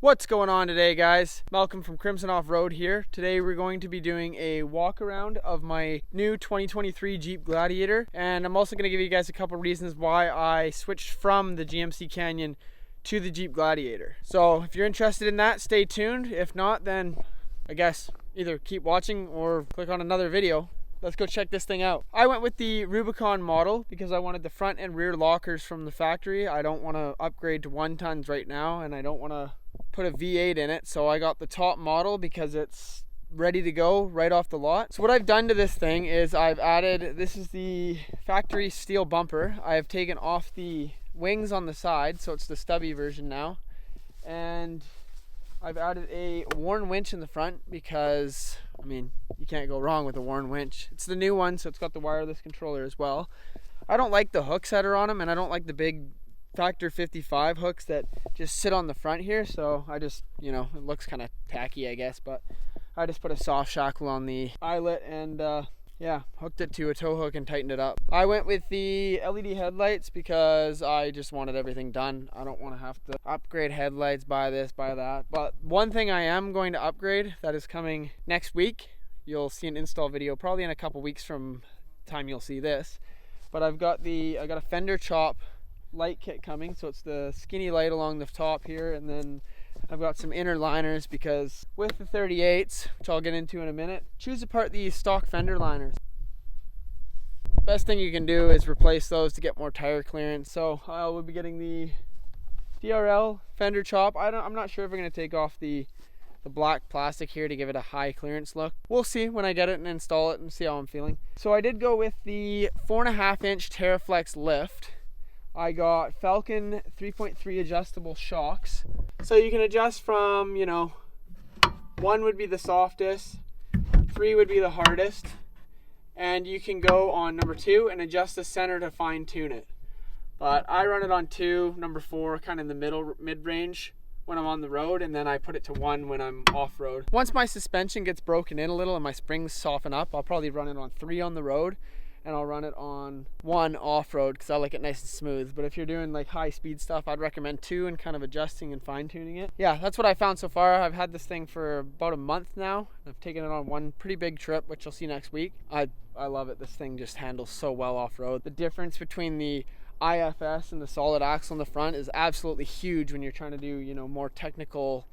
What's going on today, guys? Malcolm from Crimson Offroad here. Today we're going to be doing a walk around of my new 2023 Jeep Gladiator, and I'm also going to give you guys a couple reasons why I switched from the GMC Canyon to the Jeep Gladiator. So if you're interested in that, stay tuned. If not, then I guess either keep watching or click on another video. Let's go check this thing out. I went with the Rubicon model because I wanted the front and rear lockers from the factory. I don't want to upgrade to 1 tons right now, and I don't want to put a V8 in it, so I got the top model because it's ready to go right off the lot. So what I've done to this thing is I've added, this is the factory steel bumper. I have taken off the wings on the side, so it's the stubby version now, and I've added a Warn winch in the front because, I mean, you can't go wrong with a Warn winch. It's the new one, so it's got the wireless controller as well. I don't like the hooks that are on them, and I don't like the big Factor 55 hooks that just sit on the front here, so I just, you know, it looks kind of tacky, I guess, but I just put a soft shackle on the eyelet and yeah, hooked it to a tow hook and tightened it up. I went with the LED headlights because I just wanted everything done. I don't want to have to upgrade headlights, buy this, buy that. But one thing I am going to upgrade that is coming next week, you'll see an install video probably in a couple weeks from the time you'll see this, but I got a fender chop light kit coming, so it's the skinny light along the top here, and then I've got some inner liners because with the 38s, which I'll get into in a minute, choose apart the stock fender liners. Best thing you can do is replace those to get more tire clearance. So I will be getting the DRL fender chop. I'm not sure if we're going to take off the black plastic here to give it a high clearance look. We'll see when I get it and install it and see how I'm feeling. So I did go with the 4.5-inch TerraFlex lift. I got Falcon 3.3 adjustable shocks. So you can adjust from, you know, 1 would be the softest, 3 would be the hardest, and you can go on number 2 and adjust the center to fine tune it. But I run it on 2, number 4, kind of in the mid-range when I'm on the road, and then I put it to 1 when I'm off-road. Once my suspension gets broken in a little and my springs soften up, I'll probably run it on 3 on the road, and I'll run it on 1 off-road because I like it nice and smooth. But if you're doing like high speed stuff, I'd recommend 2 and kind of adjusting and fine tuning it. Yeah, that's what I found so far. I've had this thing for about a month now. I've taken it on 1 pretty big trip, which you'll see next week. I love it. This thing just handles so well off-road. The difference between the IFS and the solid axle in the front is absolutely huge when you're trying to do, you know, more technical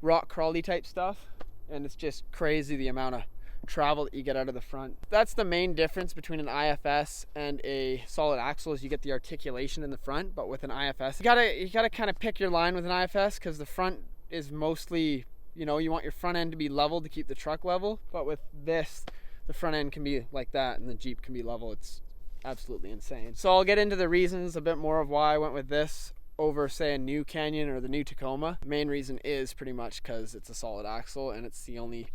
rock crawly type stuff, and it's just crazy the amount of travel that you get out of the front. That's the main difference between an IFS and a solid axle, is you get the articulation in the front. But with an IFS, you gotta kind of pick your line with an IFS because the front is mostly, you know, you want your front end to be level to keep the truck level, but with this, the front end can be like that and the Jeep can be level. It's absolutely insane. So I'll get into the reasons a bit more of why I went with this over, say, a new Canyon or the new Tacoma. The main reason is pretty much because it's a solid axle and it's the only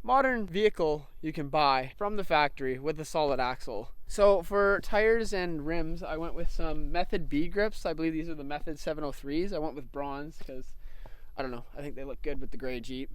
modern vehicle you can buy from the factory with a solid axle. So for tires and rims, I went with some Method B grips. I believe these are the Method 703s. I went with bronze because, I don't know, I think they look good with the gray Jeep.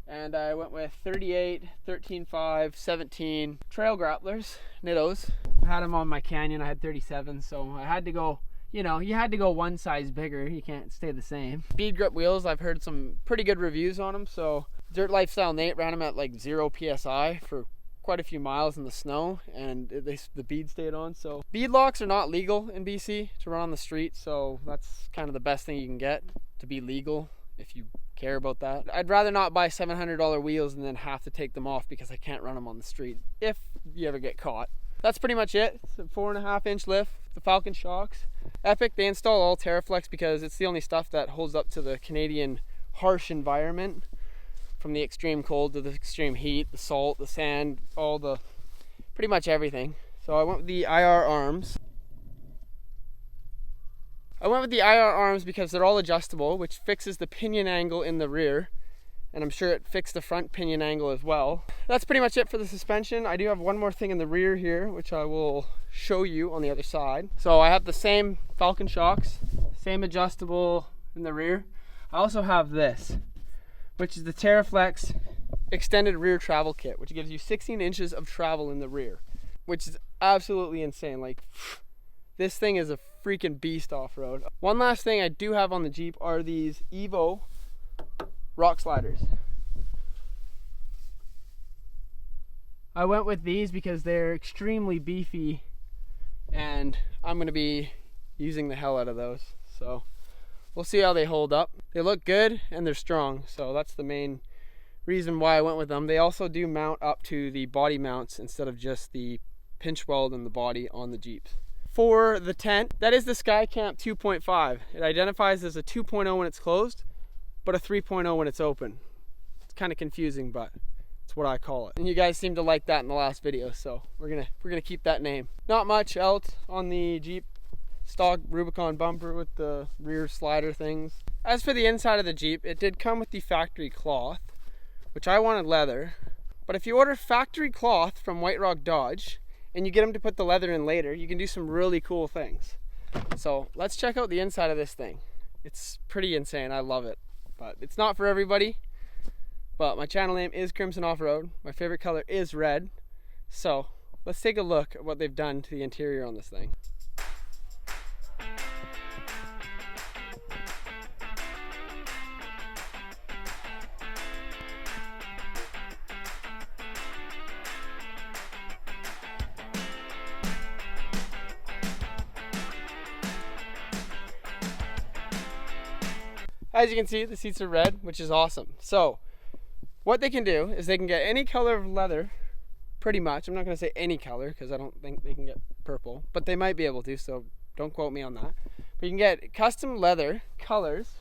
And I went with 38, 13.5, 17 trail grapplers, Nittos. I had them on my Canyon. I had 37, so I had to go, you know, you had to go 1 size bigger. You can't stay the same. Speed grip wheels, I've heard some pretty good reviews on them. So Dirt Lifestyle Nate ran them at like 0 PSI for quite a few miles in the snow, and the bead stayed on. So bead locks are not legal in BC to run on the street, so that's kind of the best thing you can get to be legal if you care about that. I'd rather not buy $700 wheels and then have to take them off because I can't run them on the street if you ever get caught. That's pretty much it. It's a 4.5-inch lift, the Falcon shocks. Epic. They install all TerraFlex because it's the only stuff that holds up to the Canadian harsh environment, from the extreme cold to the extreme heat, the salt, the sand, pretty much everything. So I went with the IR arms. I went with the IR arms because they're all adjustable, which fixes the pinion angle in the rear, and I'm sure it fixed the front pinion angle as well. That's pretty much it for the suspension. I do have one more thing in the rear here, which I will show you on the other side. So I have the same Falcon shocks, same adjustable in the rear. I also have this, which is the TerraFlex extended rear travel kit, which gives you 16 inches of travel in the rear, which is absolutely insane. Like, this thing is a freaking beast off-road. One last thing I do have on the Jeep are these Evo rock sliders. I went with these because they're extremely beefy and I'm going to be using the hell out of those. So we'll see how they hold up. They look good and they're strong, so that's the main reason why I went with them. They also do mount up to the body mounts instead of just the pinch weld in the body on the Jeeps. For the tent, that is the SkyCamp 2.5. It identifies as a 2.0 when it's closed, but a 3.0 when it's open. It's kind of confusing, but it's what I call it. And you guys seem to like that in the last video, so we're gonna keep that name. Not much else on the Jeep stock Rubicon bumper with the rear slider things. As for the inside of the Jeep, it did come with the factory cloth, which I wanted leather. But if you order factory cloth from White Rock Dodge and you get them to put the leather in later, you can do some really cool things. So let's check out the inside of this thing. It's pretty insane. I love it, but it's not for everybody. But my channel name is Crimson Off-Road. My favorite color is red. So let's take a look at what they've done to the interior on this thing. As you can see, the seats are red, which is awesome. So what they can do is they can get any color of leather, pretty much. I'm not going to say any color because I don't think they can get purple, but they might be able to, so don't quote me on that. But you can get custom leather colors,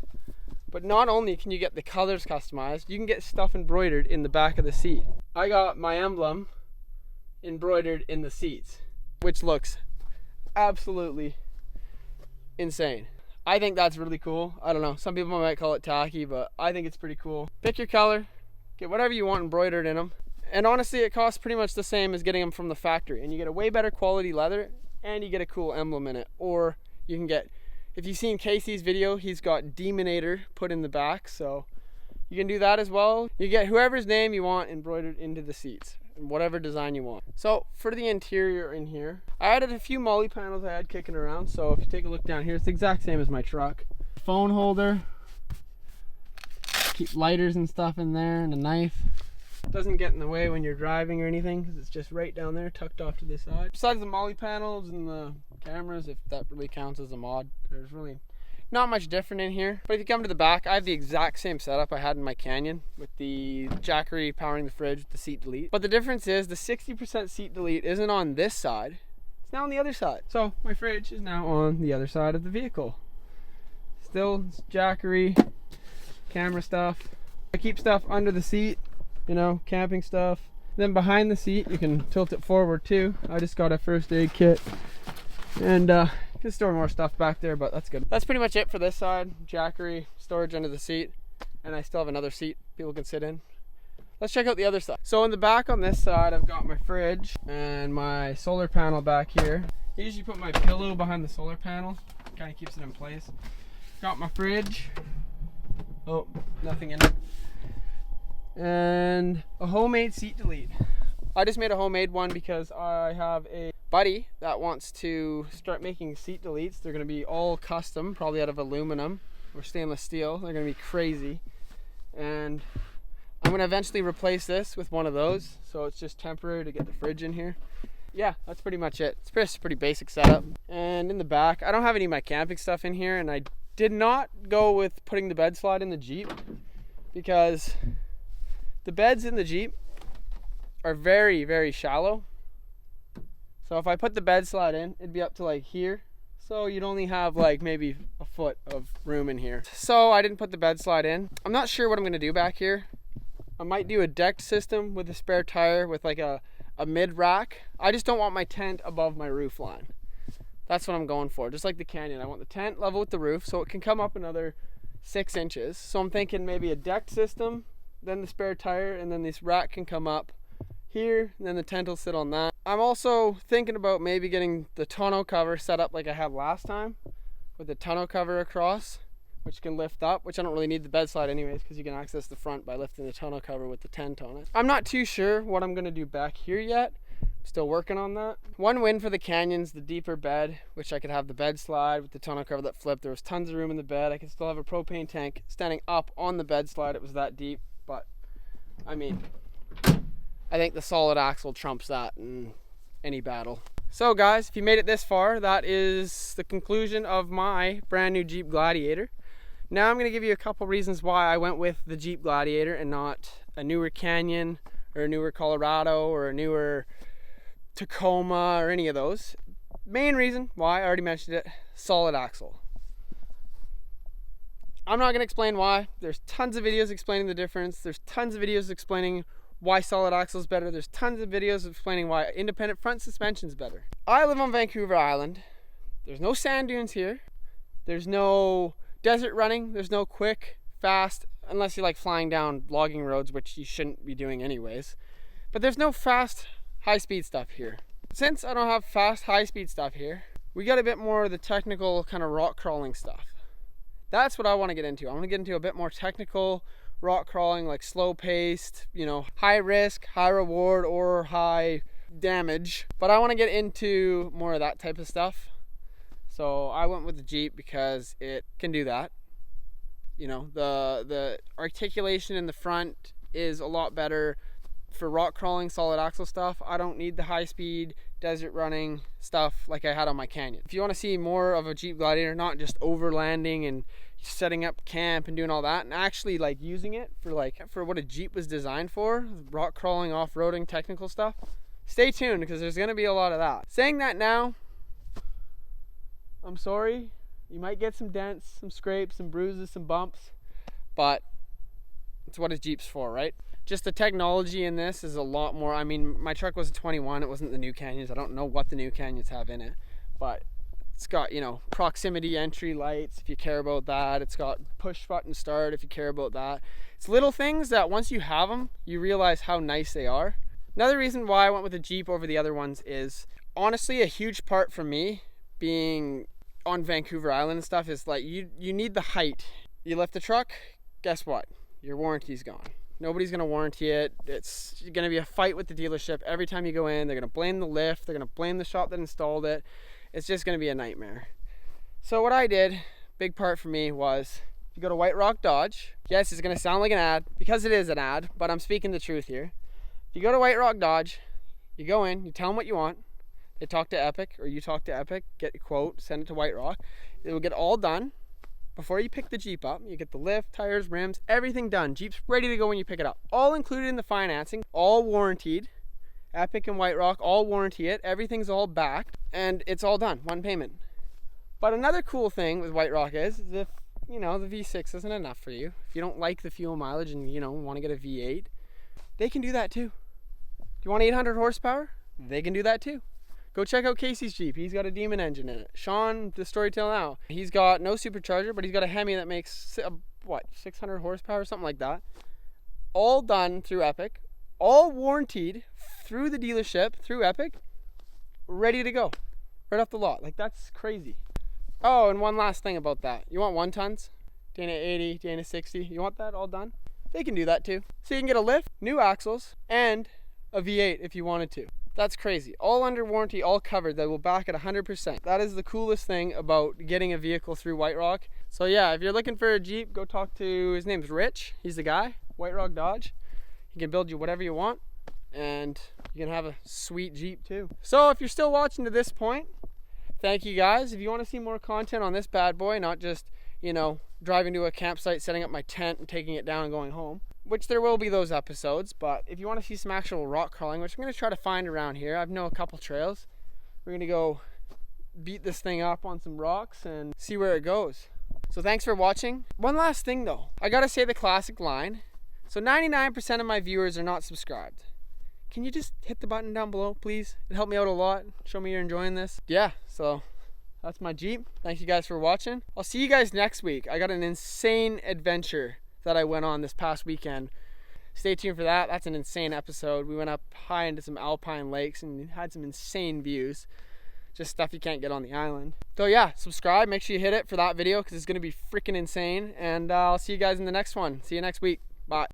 but not only can you get the colors customized, you can get stuff embroidered in the back of the seat. I got my emblem embroidered in the seats, which looks absolutely insane. I think that's really cool. I don't know, some people might call it tacky, but I think it's pretty cool. Pick your color, get whatever you want embroidered in them. And honestly, it costs pretty much the same as getting them from the factory. And you get a way better quality leather and you get a cool emblem in it. Or you can get, if you've seen Casey's video, he's got Demonator put in the back. So you can do that as well. You get whoever's name you want embroidered into the seats, and whatever design you want. So for the interior in here, I added a few molly panels I had kicking around. So if you take a look down here, it's the exact same as my truck. Phone holder, keep lighters and stuff in there, and a knife. Doesn't get in the way when you're driving or anything because it's just right down there, tucked off to the side. Besides the molly panels and the cameras, if that really counts as a mod, there's really not much different in here. But if you come to the back, I have the exact same setup I had in my Canyon with the Jackery powering the fridge with the seat delete. But the difference is the 60% seat delete isn't on this side, it's now on the other side. So my fridge is now on the other side of the vehicle. Still Jackery, camera stuff. I keep stuff under the seat, you know, camping stuff. Then behind the seat, you can tilt it forward too. I just got a first aid kit and can store more stuff back there, but that's good. That's pretty much it for this side. Jackery, storage under the seat, and I still have another seat people can sit in. Let's check out the other side. So in the back on this side, I've got my fridge and my solar panel back here. I usually put my pillow behind the solar panel, kind of keeps it in place. Got my fridge. Oh, nothing in it. And a homemade seat delete. I just made a homemade one because I have a buddy that wants to start making seat deletes. They're going to be all custom, probably out of aluminum or stainless steel. They're going to be crazy. And I'm going to eventually replace this with one of those, so it's just temporary to get the fridge in here. Yeah, that's pretty much it. It's just a pretty basic setup. And in the back, I don't have any of my camping stuff in here, and I did not go with putting the bed slide in the Jeep because the beds in the Jeep are very, very shallow. So if I put the bed slide in, it'd be up to like here. So you'd only have like maybe a foot of room in here. So I didn't put the bed slide in. I'm not sure what I'm gonna do back here. I might do a decked system with a spare tire with like a mid rack. I just don't want my tent above my roof line. That's what I'm going for, just like the Canyon. I want the tent level with the roof so it can come up another 6 inches. So I'm thinking maybe a decked system, then the spare tire, and then this rack can come up here, and then the tent will sit on that. I'm also thinking about maybe getting the tonneau cover set up like I had last time, with the tonneau cover across, which can lift up, which I don't really need the bed slide anyways because you can access the front by lifting the tonneau cover with the tent on it. I'm not too sure what I'm going to do back here yet, Still working on that. One win for the Canyon's the deeper bed, which I could have the bed slide with the tonneau cover that flipped. There was tons of room in the bed. I could still have a propane tank standing up on the bed slide. It was that deep, but I mean, I think the solid axle trumps that in any battle. So guys, if you made it this far, that is the conclusion of my brand new Jeep Gladiator. Now I'm going to give you a couple reasons why I went with the Jeep Gladiator and not a newer Canyon or a newer Colorado or a newer Tacoma or any of those. Main reason why, I already mentioned it, solid axle. I'm not going to explain why. There's tons of videos explaining the difference. There's tons of videos explaining why solid axle is better. There's tons of videos explaining why independent front suspension is better. I live on Vancouver Island. There's no sand dunes here. There's no desert running. There's no quick, fast, unless you like flying down logging roads, which you shouldn't be doing anyways. But there's no fast, high-speed stuff here. Since I don't have fast, high-speed stuff here, we got a bit more of the technical kind of rock crawling stuff. That's what I want to get into. I want to get into a bit more technical rock crawling, like slow-paced, you know, high risk, high reward, or high damage. But I want to get into more of that type of stuff. So I went with the Jeep because it can do that. You know, the articulation in the front is a lot better for rock crawling, solid axle stuff. I don't need the high speed desert running stuff like I had on my Canyon. If you want to see more of a Jeep Gladiator, not just overlanding and setting up camp and doing all that, and actually like using it for what a Jeep was designed for, rock crawling, off-roading, technical stuff, stay tuned because there's going to be a lot of that. Saying that now, I'm sorry, you might get some dents, some scrapes, some bruises, some bumps, but it's what a Jeep's for, right? Just the technology in this is a lot more. I mean, my truck was a 21, it wasn't the new Canyons. I don't know what the new Canyons have in it, but it's got, you know, proximity entry lights if you care about that. It's got push button start if you care about that. It's little things that once you have them, you realize how nice they are. Another reason why I went with the Jeep over the other ones is honestly a huge part for me being on Vancouver Island and stuff is like you need the height. You lift the truck, guess what? Your warranty's gone. Nobody's going to warranty it. It's going to be a fight with the dealership every time you go in. They're going to blame the lift. They're going to blame the shop that installed it. It's just going to be a nightmare. So what I did, big part for me, was you go to White Rock Dodge. Yes, it's going to sound like an ad because it is an ad, but I'm speaking the truth here. If you go to White Rock Dodge, you go in, you tell them what you want. They talk to Epic, or you talk to Epic, get a quote, send it to White Rock. It will get all done. Before you pick the Jeep up, you get the lift, tires, rims, everything done. Jeep's ready to go when you pick it up. All included in the financing, all warranted. Epic and White Rock all warranty it. Everything's all backed, and it's all done, one payment. But another cool thing with White Rock is if, you know, the V6 isn't enough for you, if you don't like the fuel mileage and, you know, want to get a V8, they can do that too. Do you want 800 horsepower? They can do that too. Go check out Casey's Jeep. He's got a Demon engine in it. Sean, the Storytell Now, he's got no supercharger, but he's got a Hemi that makes, 600 horsepower, something like that. All done through Epic. All warranted through the dealership, through Epic. Ready to go. Right off the lot. Like, that's crazy. Oh, and one last thing about that. You want 1-tons? Dana 80, Dana 60. You want that all done? They can do that too. So you can get a lift, new axles, and a V8 if you wanted to. That's crazy. All under warranty, all covered. They will back at 100%. That is the coolest thing about getting a vehicle through White Rock. So yeah, if you're looking for a Jeep, go talk to, his name's Rich. He's the guy, White Rock Dodge. He can build you whatever you want, and you can have a sweet Jeep too. So if you're still watching to this point, thank you guys. If you want to see more content on this bad boy, not just, you know, driving to a campsite, setting up my tent and taking it down and going home, which there will be those episodes, but if you want to see some actual rock crawling, which I'm going to try to find around here, I know a couple trails. We're going to go beat this thing up on some rocks and see where it goes. So thanks for watching. One last thing though, I got to say the classic line. So 99% of my viewers are not subscribed. Can you just hit the button down below, please? It'd help me out a lot. Show me you're enjoying this. Yeah, so that's my Jeep. Thank you guys for watching. I'll see you guys next week. I got an insane adventure that I went on this past weekend. Stay tuned for that. That's an insane episode. We went up high into some alpine lakes and had some insane views. Just stuff you can't get on the island. So yeah, subscribe. Make sure you hit it for that video because it's going to be freaking insane. And I'll see you guys in the next one. See you next week. Bye.